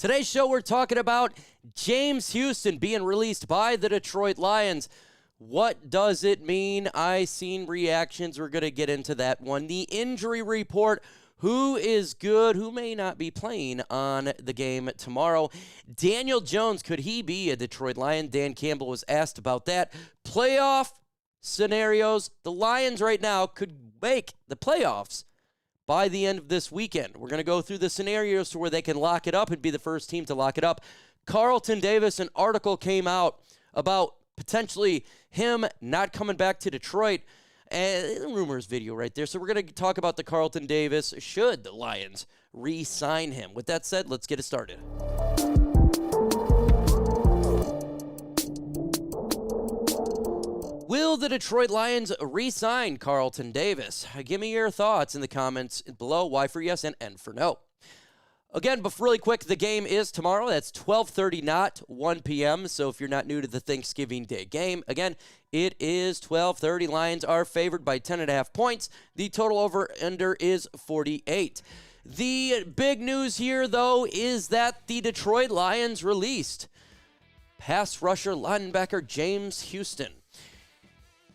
Today's show, we're talking about James Houston being released by the Detroit Lions. What does it mean? I seen reactions. We're going to get into that one. The injury report. Who is good? Who may not be playing on the game tomorrow? Daniel Jones, could he be a Detroit Lion? Dan Campbell was asked about that. Playoff scenarios. The Lions right now could make the playoffs by the end of this weekend. We're going to go through the scenarios to where they can lock it up and be the first team to lock it up. Carlton Davis, an article came out about potentially him not coming back to Detroit. And rumors video right there. So we're going to talk about the Carlton Davis. Should the Lions re-sign him? With that said, let's get it started. Will the Detroit Lions re-sign Carlton Davis? Give me your thoughts in the comments below. Y for yes and N for no. Again, but really quick, the game is tomorrow. That's 12:30, not 1 p.m. So if you're not new to the Thanksgiving Day game, again, it is 12:30. Lions are favored by 10.5 points. The total over-under is 48. The big news here, though, is that the Detroit Lions released pass rusher linebacker James Houston.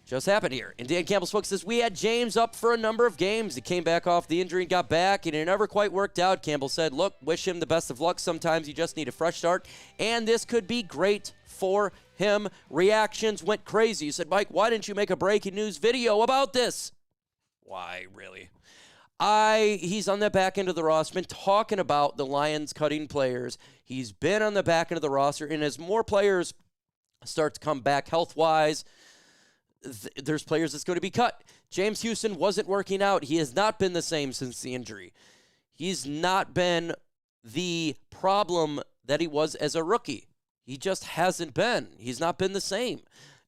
Just happened here. And Dan Campbell spoke, says, we had James up for a number of games. He came back off the injury and got back, and it never quite worked out. Campbell said, look, wish him the best of luck. Sometimes you just need a fresh start, and this could be great for him. Reactions went crazy. He said, Mike, why didn't you make a breaking news video about this? Why, really? He's on the back end of the roster. Been talking about the Lions cutting players. He's been on the back end of the roster, and as more players start to come back health-wise, there's players that's going to be cut. James Houston wasn't working out. He has not been the same since the injury. He's not been the problem that he was as a rookie. He just hasn't been. He's not been the same.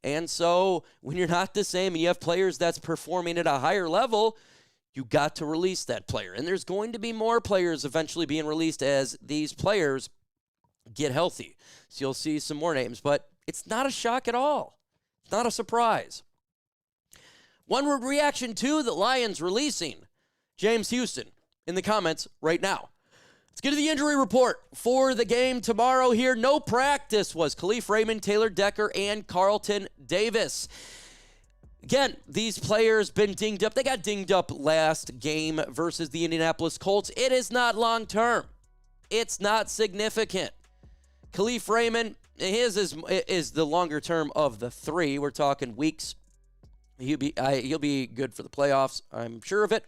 And so when you're not the same and you have players that's performing at a higher level, you got to release that player. And there's going to be more players eventually being released as these players get healthy. So you'll see some more names, but it's not a shock at all. Not a surprise. One word reaction to the Lions releasing James Houston in the comments right now. Let's get to the injury report for the game tomorrow here. No practice was Kalif Raymond, Taylor Decker, and Carlton Davis. Again, these players been dinged up. They got dinged up last game versus the Indianapolis Colts. It is not long-term. It's not significant. Kalif Raymond, his is the longer term of the three. We're talking weeks. He'll be good for the playoffs. I'm sure of it.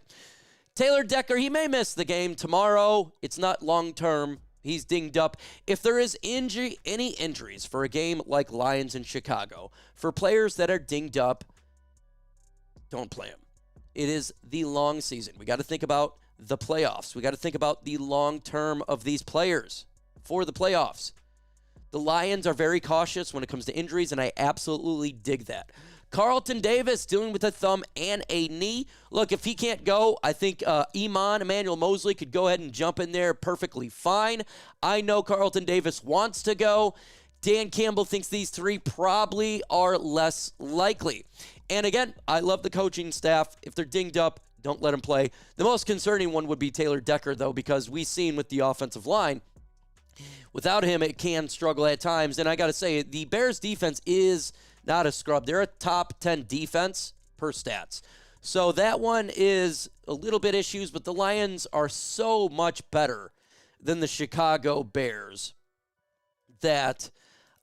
Taylor Decker, he may miss the game tomorrow. It's not long term. He's dinged up. If there is any injuries for a game like Lions in Chicago, for players that are dinged up, don't play them. It is the long season. We got to think about the playoffs. We got to think about the long term of these players for the playoffs. The Lions are very cautious when it comes to injuries, and I absolutely dig that. Carlton Davis dealing with a thumb and a knee. Look, if he can't go, I think Emmanuel Mosley could go ahead and jump in there perfectly fine. I know Carlton Davis wants to go. Dan Campbell thinks these three probably are less likely. And again, I love the coaching staff. If they're dinged up, don't let them play. The most concerning one would be Taylor Decker, though, because we've seen with the offensive line, without him, it can struggle at times. And I got to say, the Bears defense is not a scrub. They're a top 10 defense per stats. So that one is a little bit issues, but the Lions are so much better than the Chicago Bears that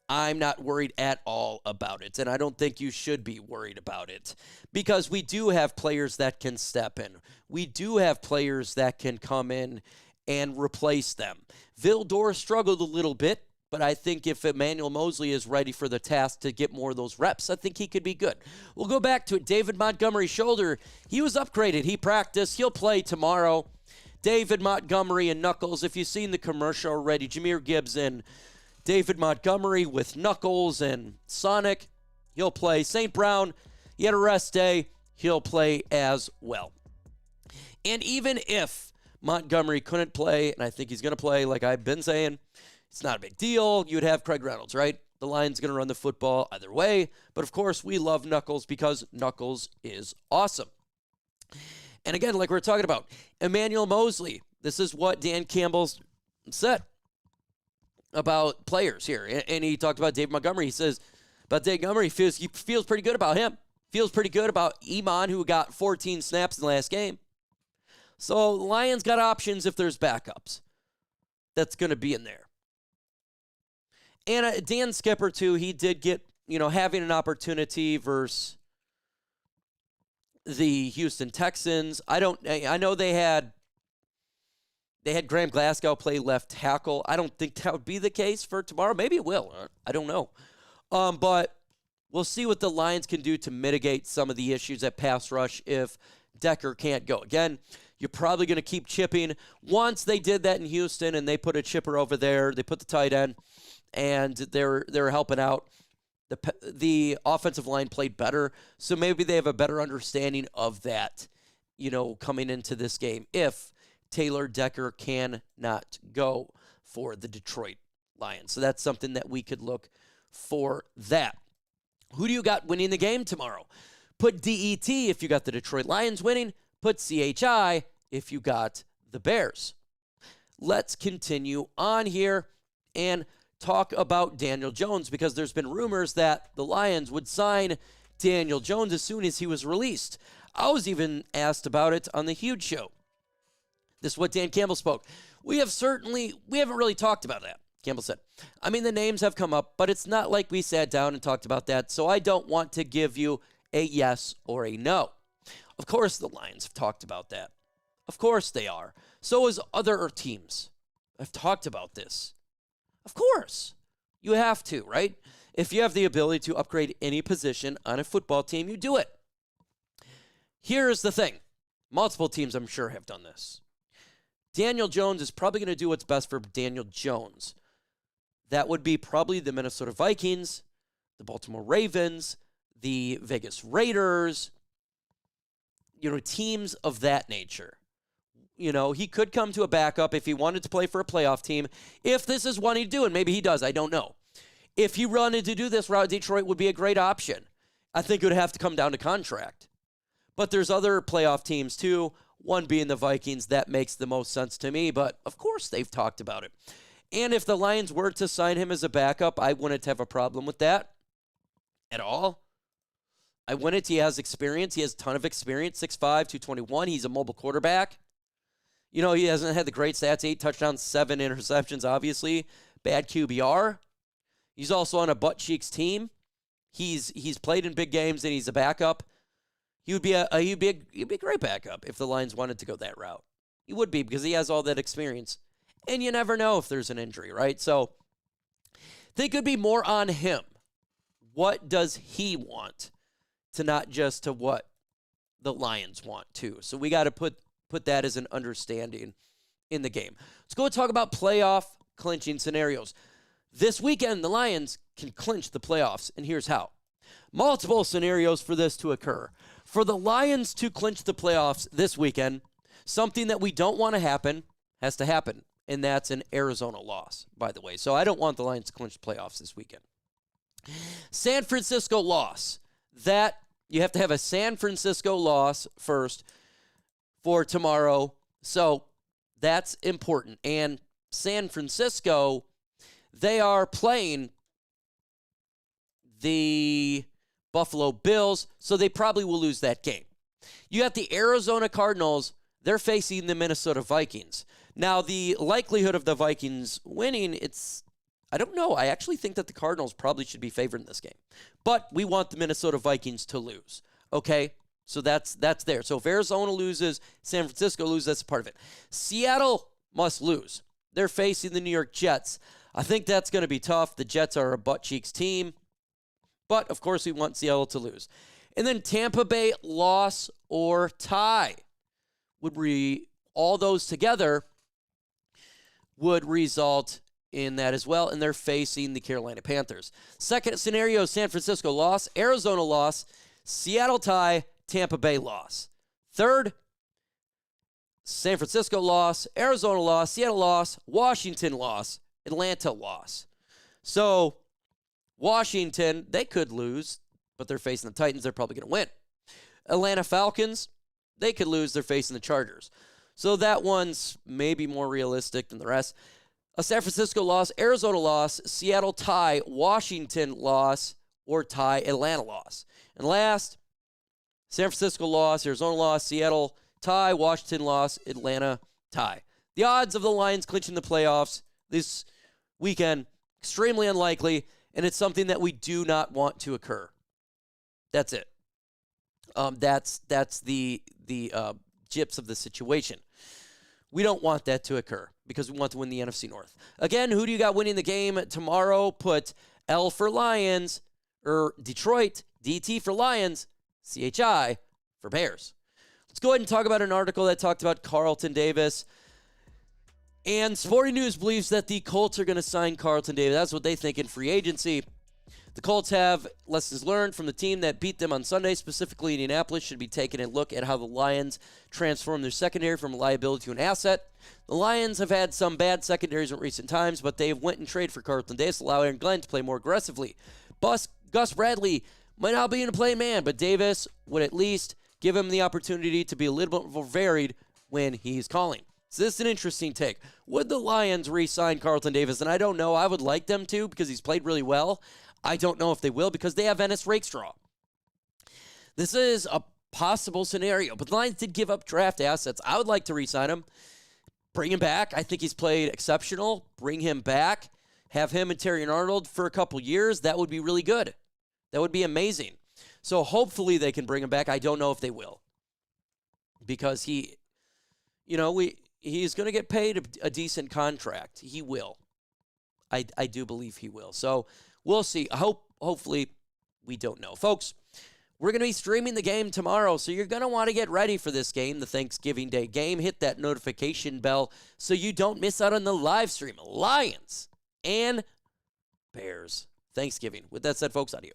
I'm not worried at all about it. And I don't think you should be worried about it because we do have players that can step in. We do have players that can come in and replace them. Vildor struggled a little bit, but I think if Emmanuel Mosley is ready for the task to get more of those reps, I think he could be good. We'll go back to it. David Montgomery's shoulder, he was upgraded. He practiced. He'll play tomorrow. David Montgomery and Knuckles, if you've seen the commercial already, Jahmyr Gibbs and David Montgomery with Knuckles and Sonic, he'll play. St. Brown, he had a rest day. He'll play as well. And even if Montgomery couldn't play, and I think he's going to play like I've been saying, it's not a big deal. You would have Craig Reynolds, right? The Lions going to run the football either way. But, of course, we love Knuckles because Knuckles is awesome. And, again, like we're talking about, Emmanuel Mosley, this is what Dan Campbell said. about players here, and he talked about David Montgomery. He says about David Montgomery, he feels pretty good about him. Feels pretty good about Iman, who got 14 snaps in the last game. So the Lions got options if there's backups. That's going to be in there. And Dan Skipper, too, he did get, having an opportunity versus the Houston Texans. I know they had Graham Glasgow play left tackle. I don't think that would be the case for tomorrow. Maybe it will. I don't know. But we'll see what the Lions can do to mitigate some of the issues at pass rush if Decker can't go. Again, you're probably going to keep chipping. Once they did that in Houston and they put a chipper over there, they put the tight end, and they're helping out. The offensive line played better, so maybe they have a better understanding of that, coming into this game if Taylor Decker cannot go for the Detroit Lions. So that's something that we could look for that. Who do you got winning the game tomorrow? Put DET if you got the Detroit Lions winning. Put CHI if you got the Bears. Let's continue on here and talk about Daniel Jones, because there's been rumors that the Lions would sign Daniel Jones as soon as he was released. I was even asked about it on the Huge Show. This is what Dan Campbell spoke. We haven't really talked about that, Campbell said. I mean, the names have come up, but it's not like we sat down and talked about that, so I don't want to give you a yes or a no. Of course the Lions have talked about that. Of course they are. So has other teams. I've talked about this. Of course. You have to, right? If you have the ability to upgrade any position on a football team, you do it. Here's the thing. Multiple teams, I'm sure, have done this. Daniel Jones is probably going to do what's best for Daniel Jones. That would be probably the Minnesota Vikings, the Baltimore Ravens, the Vegas Raiders, teams of that nature. He could come to a backup if he wanted to play for a playoff team. If this is what he'd do, and maybe he does, I don't know. If he wanted to do this route, Detroit would be a great option. I think it would have to come down to contract. But there's other playoff teams too, one being the Vikings. That makes the most sense to me, but of course they've talked about it. And if the Lions were to sign him as a backup, I wouldn't have a problem with that at all. I wouldn't. He has experience. He has a ton of experience, 6'5", 221. He's a mobile quarterback. He hasn't had the great stats, 8 touchdowns, 7 interceptions, obviously. Bad QBR. He's also on a butt cheeks team. He's played in big games, and he's a backup. He'd be a great backup if the Lions wanted to go that route. He would be, because he has all that experience. And you never know if there's an injury, right? So I think it would be more on him. What does he want, to not just to what the Lions want too? So we got to put that as an understanding in the game. Let's go and talk about playoff clinching scenarios. This weekend, the Lions can clinch the playoffs, and here's how. Multiple scenarios for this to occur. For the Lions to clinch the playoffs this weekend, something that we don't want to happen has to happen, and that's an Arizona loss, by the way. So I don't want the Lions to clinch the playoffs this weekend. San Francisco loss. That you have to have a San Francisco loss first for tomorrow. So that's important. And San Francisco, they are playing the Buffalo Bills, so they probably will lose that game. You got the Arizona Cardinals. They're facing the Minnesota Vikings. Now, the likelihood of the Vikings winning, I don't know. I actually think that the Cardinals probably should be favored in this game. But we want the Minnesota Vikings to lose. Okay? So that's there. So if Arizona loses, San Francisco loses, that's a part of it. Seattle must lose. They're facing the New York Jets. I think that's going to be tough. The Jets are a butt-cheeks team. But, of course, we want Seattle to lose. And then Tampa Bay loss or tie. All those together would result in that as well. And they're facing the Carolina Panthers. Second scenario, San Francisco loss, Arizona loss, Seattle tie, Tampa Bay loss. Third, San Francisco loss, Arizona loss, Seattle loss, Washington loss, Atlanta loss. So Washington, they could lose, but they're facing the Titans. They're probably going to win. Atlanta Falcons, they could lose. They're facing the Chargers. So that one's maybe more realistic than the rest. A San Francisco loss, Arizona loss, Seattle tie, Washington loss, or tie, Atlanta loss. And last, San Francisco loss, Arizona loss, Seattle tie, Washington loss, Atlanta tie. The odds of the Lions clinching the playoffs this weekend, extremely unlikely, and it's something that we do not want to occur. That's it. That's the gyps of the situation. We don't want that to occur because we want to win the NFC North. Again, who do you got winning the game tomorrow? Put L for Lions, or Detroit, DT for Lions, CHI for Bears. Let's go ahead and talk about an article that talked about Carlton Davis. And Sporting News believes that the Colts are going to sign Carlton Davis. That's what they think in free agency. The Colts have lessons learned from the team that beat them on Sunday, specifically Indianapolis. Should be taking a look at how the Lions transform their secondary from a liability to an asset. The Lions have had some bad secondaries in recent times, but they've went and traded for Carlton Davis, allow Aaron Glenn to play more aggressively. Gus Bradley might not be in a play man, but Davis would at least give him the opportunity to be a little bit more varied when he's calling. So this is an interesting take. Would the Lions re-sign Carlton Davis? And I don't know. I would like them to because he's played really well. I don't know if they will because they have Ennis Rakestraw. This is a possible scenario, but the Lions did give up draft assets. I would like to re-sign him, bring him back. I think he's played exceptional. Bring him back, have him and Terry Arnold for a couple years. That would be really good. That would be amazing. So hopefully they can bring him back. I don't know if they will because he's going to get paid a decent contract. He will. I do believe he will. So we'll see. Hopefully, we don't know. Folks, we're going to be streaming the game tomorrow, so you're going to want to get ready for this game, the Thanksgiving Day game. Hit that notification bell so you don't miss out on the live stream. Lions and Bears Thanksgiving. With that said, folks, adios.